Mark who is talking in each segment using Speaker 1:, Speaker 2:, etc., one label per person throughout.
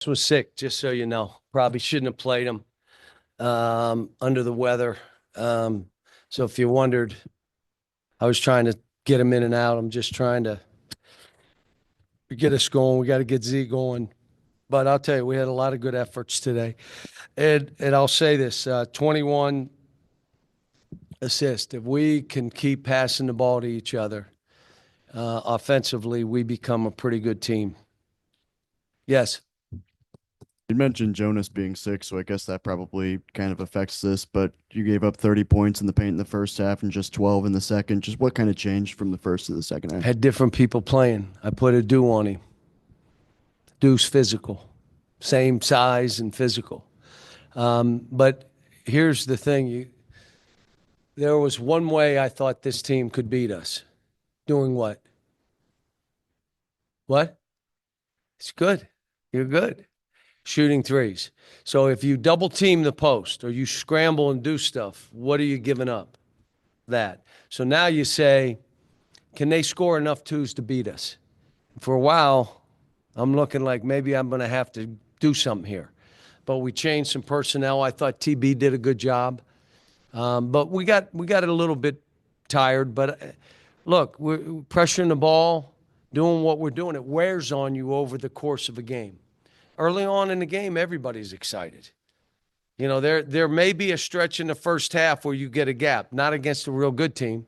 Speaker 1: Was sick, just so you know. Probably shouldn't have played him under the weather. So if you wondered, I was trying to get him in and out. I'm just trying to get us going. We got to get Z going. But I'll tell you, we had a lot of good efforts today. And I'll say this, 21 assists. If we can keep passing the ball to each other offensively, we become a pretty good team. Yes.
Speaker 2: You mentioned Jonas being sick, so I guess that probably kind of affects this, but you gave up 30 points in the paint in the first half and just 12 in the second. Just what kind of changed from the first to the second half?
Speaker 1: Had different people playing. I put a do on him. Du's physical, same size and physical. But here's the thing. There was one way I thought this team could beat us. Doing what? What? It's good. You're good. Shooting threes. So if you double team the post or you scramble and do stuff, what are you giving up? That. So now you say, can they score enough twos to beat us? For a while, I'm looking like maybe I'm going to have to do something here. But we changed some personnel. I thought TB did a good job. But we got it a little bit tired. But look, we're pressuring the ball, doing what we're doing. It wears on you over the course of a game. Early on in the game, everybody's excited. You know, there may be a stretch in the first half where you get a gap, not against a real good team,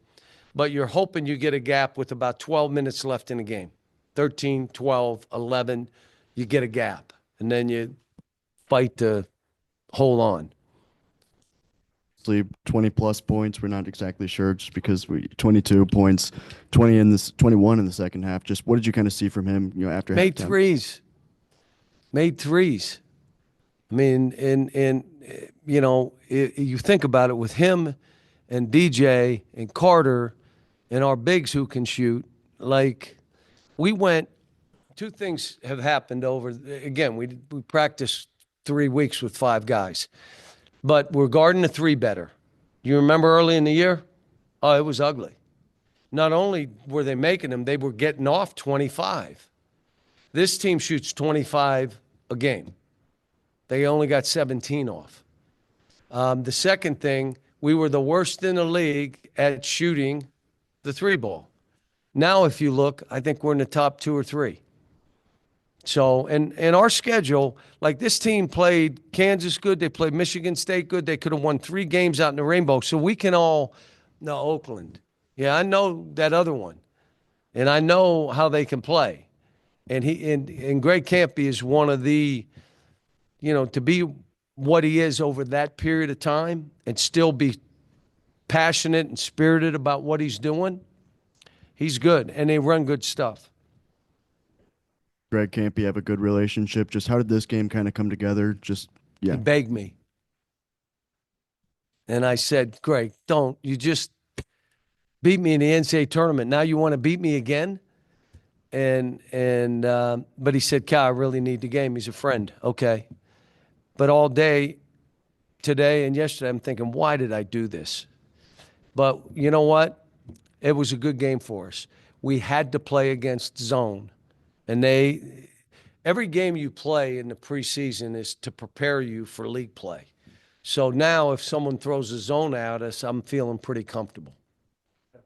Speaker 1: but you're hoping you get a gap with about 12 minutes left in the game. 13, 12, 11, you get a gap. And then you fight to hold on.
Speaker 2: 20 plus points. We're not exactly sure just because we 22 points, 20 in this 21 in the second half. Just what did you kind of see from him, after
Speaker 1: Made
Speaker 2: halftime?
Speaker 1: threes. Made threes. I mean, and you think about it with him and DJ and Carter and our bigs who can shoot, like we went, two things have happened again, we practiced 3 weeks with 5 guys, but we're guarding the three better. You remember early in the year? Oh, it was ugly. Not only were they making them, they were getting off 25. This team shoots 25 a game. They only got 17 off. The second thing, we were the worst in the league at shooting the three ball. Now, if you look, I think we're in the top 2 or 3. So, and our schedule, like this team played Kansas good, they played Michigan State good. They could have won 3 games out in the Rainbow. So we can all, no, Oakland. Yeah, I know that other one, and I know how they can play. And and Greg Campy is one of the, to be what he is over that period of time and still be passionate and spirited about what he's doing. He's good, and they run good stuff.
Speaker 2: Greg Campy have a good relationship. Just how did this game kind of come together? Just
Speaker 1: He
Speaker 2: yeah.
Speaker 1: begged me. And I said, Greg, don't. You just beat me in the NCAA tournament. Now you want to beat me again? But he said, Cal, I really need the game. He's a friend. Okay. But all day today and yesterday, I'm thinking, why did I do this? But you know what? It was a good game for us. We had to play against zone. And every game you play in the preseason is to prepare you for league play. So now if someone throws a zone at us, I'm feeling pretty comfortable.
Speaker 3: A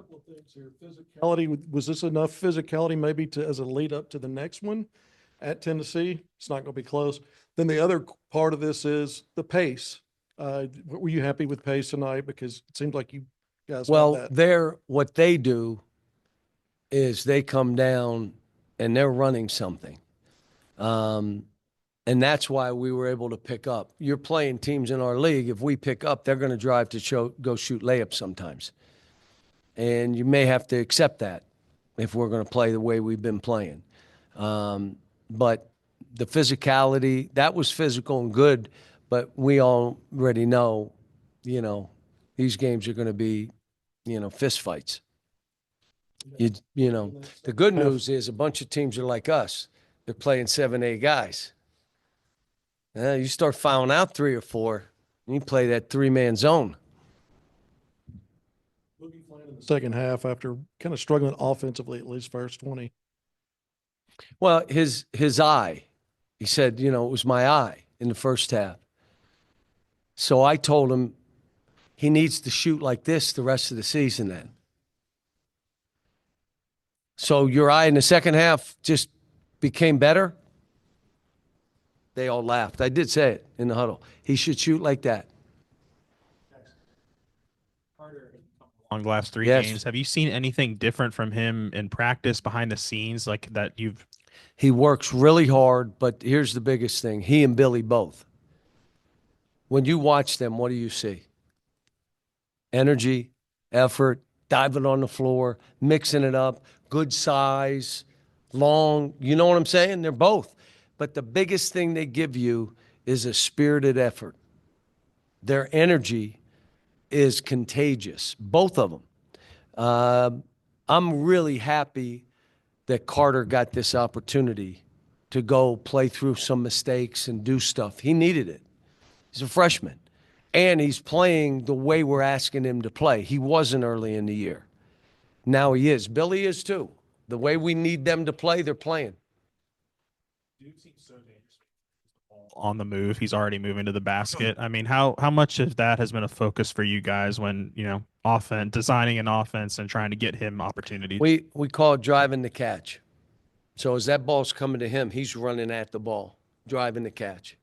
Speaker 3: couple of things here. Physicality, was this enough physicality maybe as a lead up to the next one at Tennessee? It's not going to be close. Then the other part of this is the pace. Were you happy with pace tonight? Because it seems like you guys
Speaker 1: Well,
Speaker 3: had that.
Speaker 1: what they do is they come down and they're running something. And that's why we were able to pick up. You're playing teams in our league. If we pick up, they're going to drive to go shoot layups sometimes. And you may have to accept that if we're going to play the way we've been playing. But the physicality, that was physical and good, but we already know, these games are going to be, fist fights. The good news is a bunch of teams are like us. They're playing 7, 8 guys. You start fouling out 3 or 4, and you play that 3-man zone.
Speaker 3: In the second half after kind of struggling offensively, at least first 20.
Speaker 1: Well, his eye He said, it was my eye in the first half. So I told him he needs to shoot like this the rest of the season then. So your eye in the second half just became better? They all laughed. I did say it in the huddle. He should shoot like that.
Speaker 4: On the last three
Speaker 1: Yes.
Speaker 4: games, have you seen anything different from him in practice behind the scenes, like that you've?
Speaker 1: He works really hard, but here's the biggest thing. He and Billy both. When you watch them, what do you see? Energy, effort, diving on the floor, mixing it up, good size, long. You know what I'm saying? They're both. But the biggest thing they give you is a spirited effort. Their energy is contagious, both of them. I'm really happy that Carter got this opportunity to go play through some mistakes and do stuff. He needed it. He's a freshman. And he's playing the way we're asking him to play. He wasn't early in the year. Now he is. Billy is too. The way we need them to play, they're playing.
Speaker 4: On the move, he's already moving to the basket. I mean, how much of that has been a focus for you guys when, designing an offense and trying to get him opportunities?
Speaker 1: We call it driving the catch. So as that ball's coming to him, he's running at the ball, driving the catch.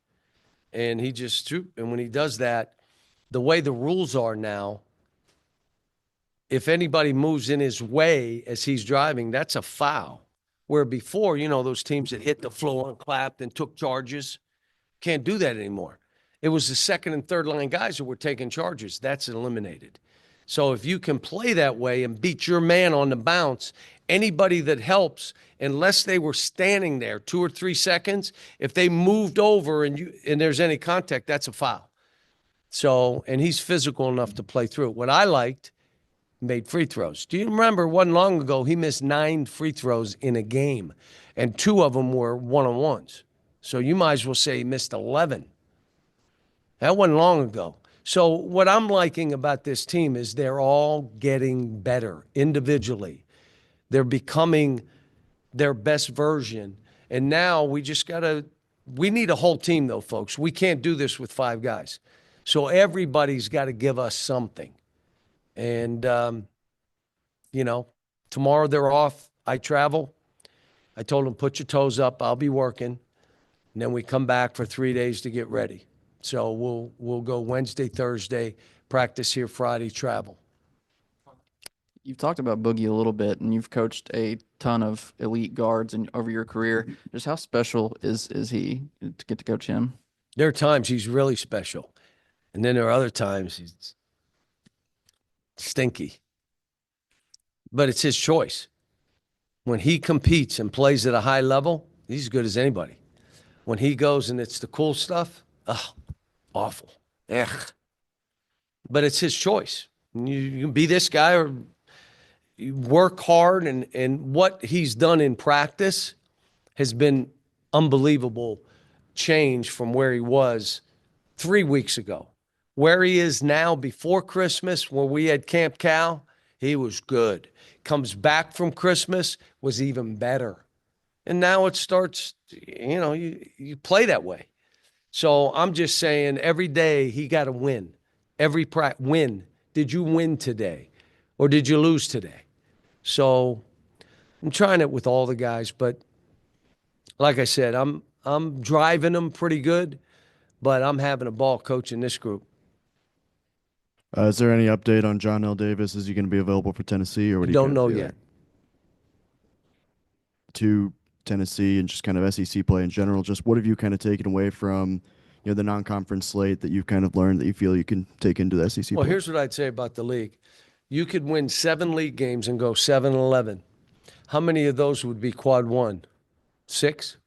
Speaker 1: And he just shoot. And when he does that, the way the rules are now, if anybody moves in his way as he's driving, that's a foul. Where before, those teams that hit the floor and clapped and took charges, can't do that anymore. It was the second and third line guys who were taking charges. That's eliminated. So if you can play that way and beat your man on the bounce, anybody that helps, unless they were standing there 2 or 3 seconds, if they moved over and there's any contact, that's a foul. So, and he's physical enough to play through it. What I liked, made free throws. Do you remember, it wasn't long ago, he missed 9 free throws in a game, and 2 of them were one-on-ones. So you might as well say he missed 11. That wasn't long ago. So what I'm liking about this team is they're all getting better individually. They're becoming their best version. And now we need a whole team though, folks. We can't do this with 5 guys. So everybody's got to give us something. And, tomorrow they're off. I travel. I told them, put your toes up. I'll be working. And then we come back for 3 days to get ready. So we'll go Wednesday, Thursday, practice here Friday, travel.
Speaker 5: You've talked about Boogie a little bit, and you've coached a ton of elite guards over your career. Just how special is he to get to coach him?
Speaker 1: There are times he's really special. And then there are other times he's stinky. But it's his choice. When he competes and plays at a high level, he's as good as anybody. When he goes and it's the cool stuff, awful. Ugh. But it's his choice. You can be this guy or you work hard, and what he's done in practice has been unbelievable change from where he was 3 weeks ago. Where he is now before Christmas, where we had Camp Cal, he was good. Comes back from Christmas, was even better. And now it starts, you play that way. So I'm just saying every day he got to win. Every win. Did you win today? Or did you lose today? So I'm trying it with all the guys, but like I said, I'm driving them pretty good, but I'm having a ball coaching this group.
Speaker 2: Is there any update on John L. Davis? Is he going to be available for Tennessee, or what?
Speaker 1: Don't know yet.
Speaker 2: To Tennessee and just kind of SEC play in general, just what have you kind of taken away from the non-conference slate that you've kind of learned that you feel you can take into the SEC?
Speaker 1: Well,
Speaker 2: play?
Speaker 1: here's what I'd say about the league. You could win 7 league games and go 7-11. How many of those would be quad 1? 6?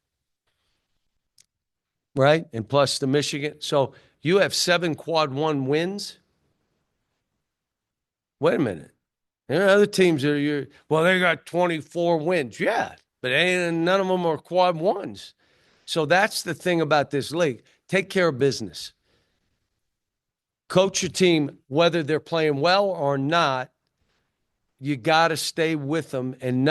Speaker 1: Right? And plus the Michigan. So you have 7 quad 1 wins. Wait a minute. There are other teams that they got 24 wins. Yeah, but none of them are quad 1s. So that's the thing about this league. Take care of business. Coach your team, whether they're playing well or not. You got to stay with them and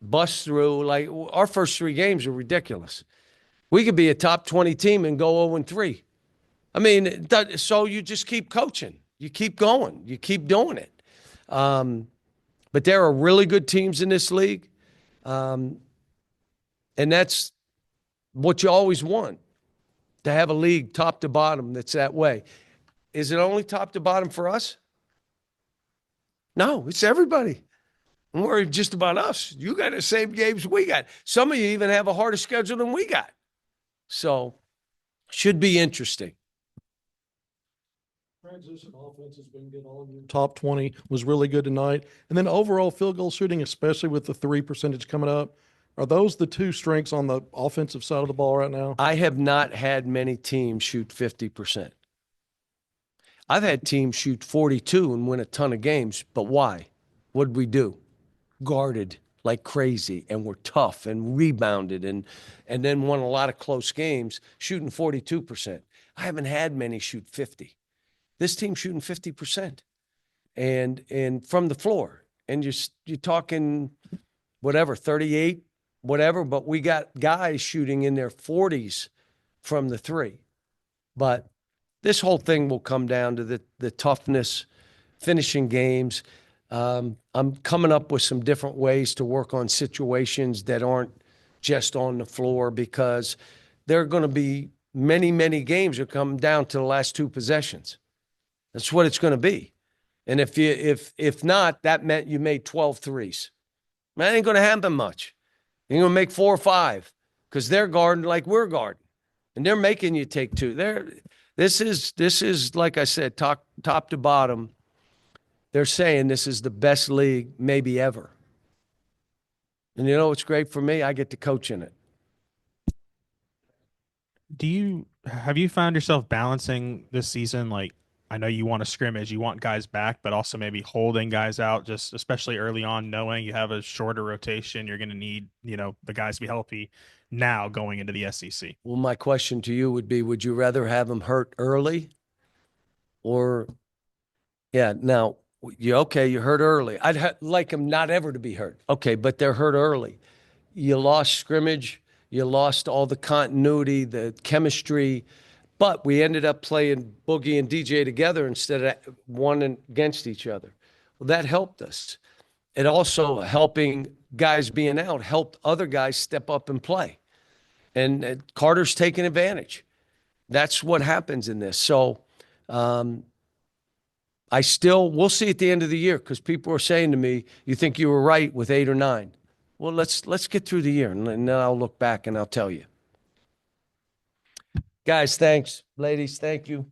Speaker 1: bust through. Like our first 3 games are ridiculous. We could be a top 20 team and go 0-3. I mean, so you just keep coaching. You keep going. You keep doing it. But there are really good teams in this league. And that's what you always want, to have a league top to bottom that's that way. Is it only top to bottom for us? No, it's everybody. Don't worry just about us. You got the same games we got. Some of you even have a harder schedule than we got. So, should be interesting.
Speaker 3: Transition offense has been good all year. Top 20 was really good tonight. And then overall field goal shooting, especially with the 3% coming up. Are those the two strengths on the offensive side of the ball right now?
Speaker 1: I have not had many teams shoot 50%. I've had teams shoot 42 and win a ton of games, but why? What did we do? Guarded like crazy, and we're tough and rebounded and then won a lot of close games shooting 42%. I haven't had many shoot 50. This team shooting 50% and from the floor. And you're talking whatever, 38, whatever, but we got guys shooting in their 40s from the three. But this whole thing will come down to the toughness, finishing games. I'm coming up with some different ways to work on situations that aren't just on the floor, because there are going to be many, many games that come down to the last two possessions. That's what it's going to be. And if not, that meant you made 12 threes. That ain't going to happen much. You're going to make 4 or 5 because they're guarding like we're guarding, and they're making you take 2. This is like I said, top to bottom. They're saying this is the best league maybe ever. And you know what's great for me? I get to coach in it.
Speaker 4: Have you found yourself balancing this season? Like, I know you want a scrimmage, you want guys back, but also maybe holding guys out, just especially early on, knowing you have a shorter rotation, you're going to need, the guys to be healthy now going into the SEC.
Speaker 1: Well, my question to you would be, would you rather have them hurt early or, now, you hurt early. I'd like them not ever to be hurt. Okay, but they're hurt early. You lost scrimmage. You lost all the continuity, the chemistry. But we ended up playing Boogie and DJ together instead of one against each other. Well, that helped us. It also, helping guys being out, helped other guys step up and play. And Carter's taking advantage. That's what happens in this. So we'll see at the end of the year, because people are saying to me, you think you were right with 8 or 9. Well, let's get through the year, and then I'll look back and I'll tell you. Guys, thanks. Ladies, thank you.